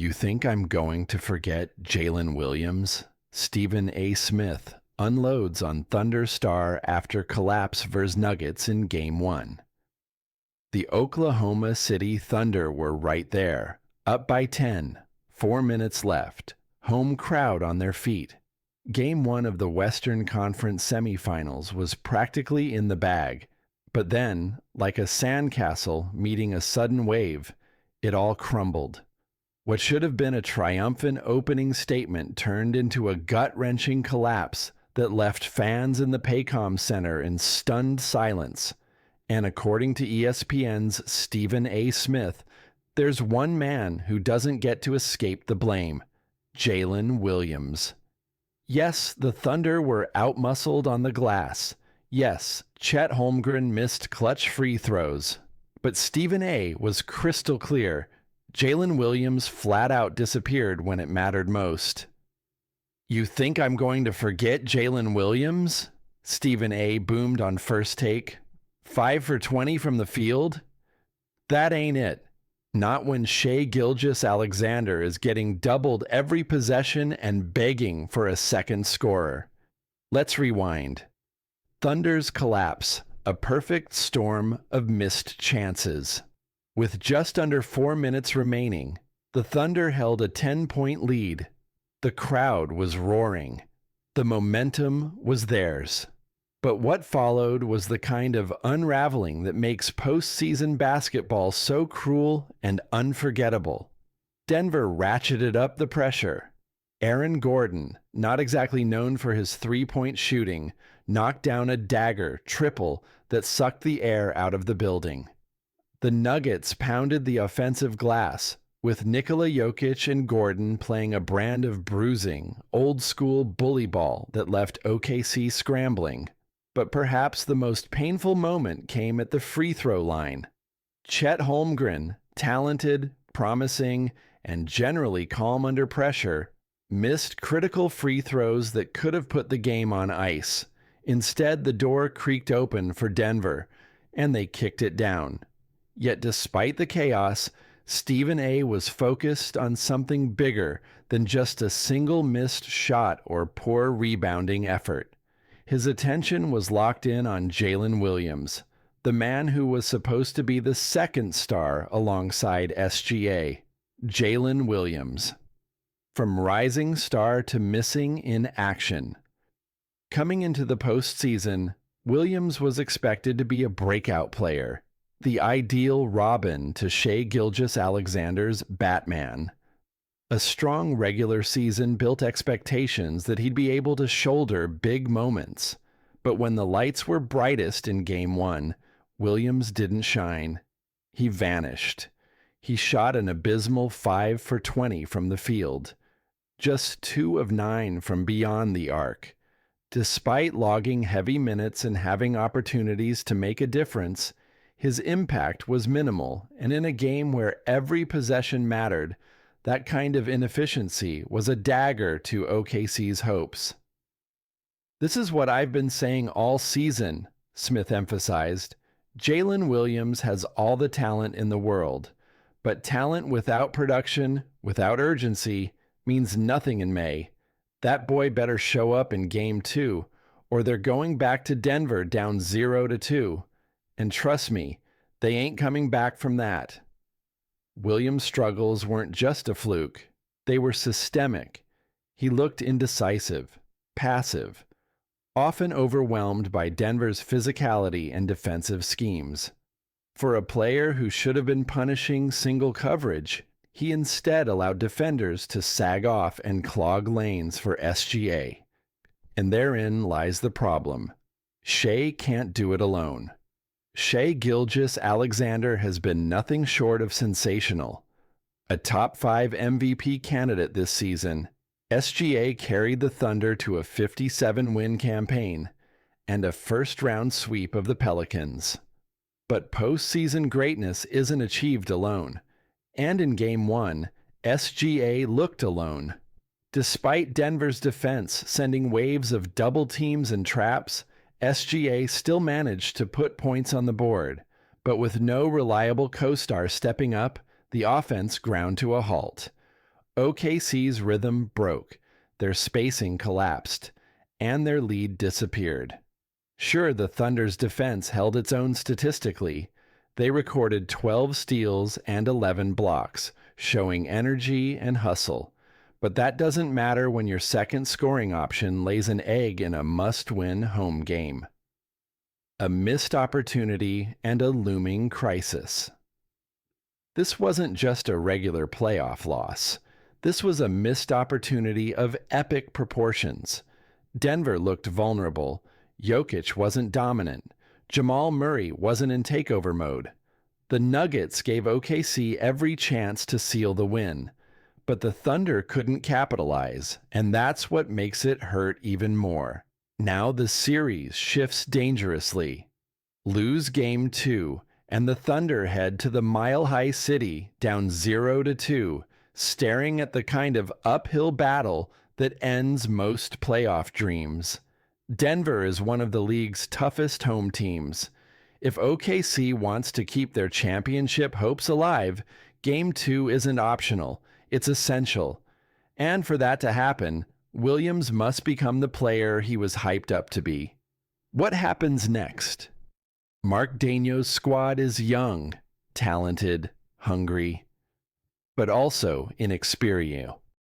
You think I'm going to forget Jalen Williams? Stephen A. Smith unloads on Thunder star after collapse vs. Nuggets in Game 1. The Oklahoma City Thunder were right there, up by 10, 4 minutes left, home crowd on their feet. Game 1 of the Western Conference Semifinals was practically in the bag, but then, like a sandcastle meeting a sudden wave, it all crumbled. What should have been a triumphant opening statement turned into a gut-wrenching collapse that left fans in the Paycom Center in stunned silence. And according to ESPN's Stephen A. Smith, there's one man who doesn't get to escape the blame: Jalen Williams. Yes, the Thunder were outmuscled on the glass. Yes, Chet Holmgren missed clutch free throws. But Stephen A. was crystal clear: Jalen Williams flat out disappeared when it mattered most. You think I'm going to forget Jalen Williams? Stephen A. boomed on First Take. 5 for 20 from the field? That ain't it. Not when Shai Gilgeous-Alexander is getting doubled every possession and begging for a second scorer. Let's rewind. Thunder's collapse, a perfect storm of missed chances. With just under 4 minutes remaining, the Thunder held a 10-point lead. The crowd was roaring. The momentum was theirs. But what followed was the kind of unraveling that makes postseason basketball so cruel and unforgettable. Denver ratcheted up the pressure. Aaron Gordon, not exactly known for his three-point shooting, knocked down a dagger triple that sucked the air out of the building. The Nuggets pounded the offensive glass, with Nikola Jokic and Gordon playing a brand of bruising, old-school bully ball that left OKC scrambling. But perhaps the most painful moment came at the free throw line. Chet Holmgren, talented, promising, and generally calm under pressure, missed critical free throws that could have put the game on ice. Instead, the door creaked open for Denver, and they kicked it down. Yet despite the chaos, Stephen A. was focused on something bigger than just a single missed shot or poor rebounding effort. His attention was locked in on Jalen Williams, the man who was supposed to be the second star alongside SGA. Jalen Williams. From rising star to missing in action. Coming into the postseason, Williams was expected to be a breakout player, the ideal Robin to Shai Gilgeous-Alexander's Batman. A strong regular season built expectations that he'd be able to shoulder big moments. But when the lights were brightest in Game 1, Williams didn't shine. He vanished. He shot an abysmal 5 for 20 from the field, just 2 of 9 from beyond the arc. Despite logging heavy minutes and having opportunities to make a difference, his impact was minimal, and in a game where every possession mattered, that kind of inefficiency was a dagger to OKC's hopes. This is what I've been saying all season, Smith emphasized. Jalen Williams has all the talent in the world, but talent without production, without urgency, means nothing in May. That boy better show up in Game 2, or they're going back to Denver down 0-2. And trust me, they ain't coming back from that. Williams' struggles weren't just a fluke. They were systemic. He looked indecisive, passive, often overwhelmed by Denver's physicality and defensive schemes. For a player who should have been punishing single coverage, he instead allowed defenders to sag off and clog lanes for SGA. And therein lies the problem. Shai can't do it alone. Shai Gilgeous-Alexander has been nothing short of sensational. A top 5 MVP candidate this season, SGA carried the Thunder to a 57-win campaign and a first-round sweep of the Pelicans. But postseason greatness isn't achieved alone. And in Game 1, SGA looked alone. Despite Denver's defense sending waves of double teams and traps, SGA still managed to put points on the board, but with no reliable co-star stepping up, the offense ground to a halt. OKC's rhythm broke, their spacing collapsed, and their lead disappeared. Sure, the Thunder's defense held its own statistically. They recorded 12 steals and 11 blocks, showing energy and hustle. But that doesn't matter when your second scoring option lays an egg in a must-win home game. A missed opportunity and a looming crisis. This wasn't just a regular playoff loss. This was a missed opportunity of epic proportions. Denver looked vulnerable. Jokic wasn't dominant. Jamal Murray wasn't in takeover mode. The Nuggets gave OKC every chance to seal the win. But the Thunder couldn't capitalize, and that's what makes it hurt even more. Now the series shifts dangerously. Lose Game 2, and the Thunder head to the Mile High City down 0-2, staring at the kind of uphill battle that ends most playoff dreams. Denver is one of the league's toughest home teams. If OKC wants to keep their championship hopes alive, Game 2 isn't optional, it's essential. And for that to happen, Williams must become the player he was hyped up to be. What happens next? Mark Daigneault's squad is young, talented, hungry, but also inexperienced.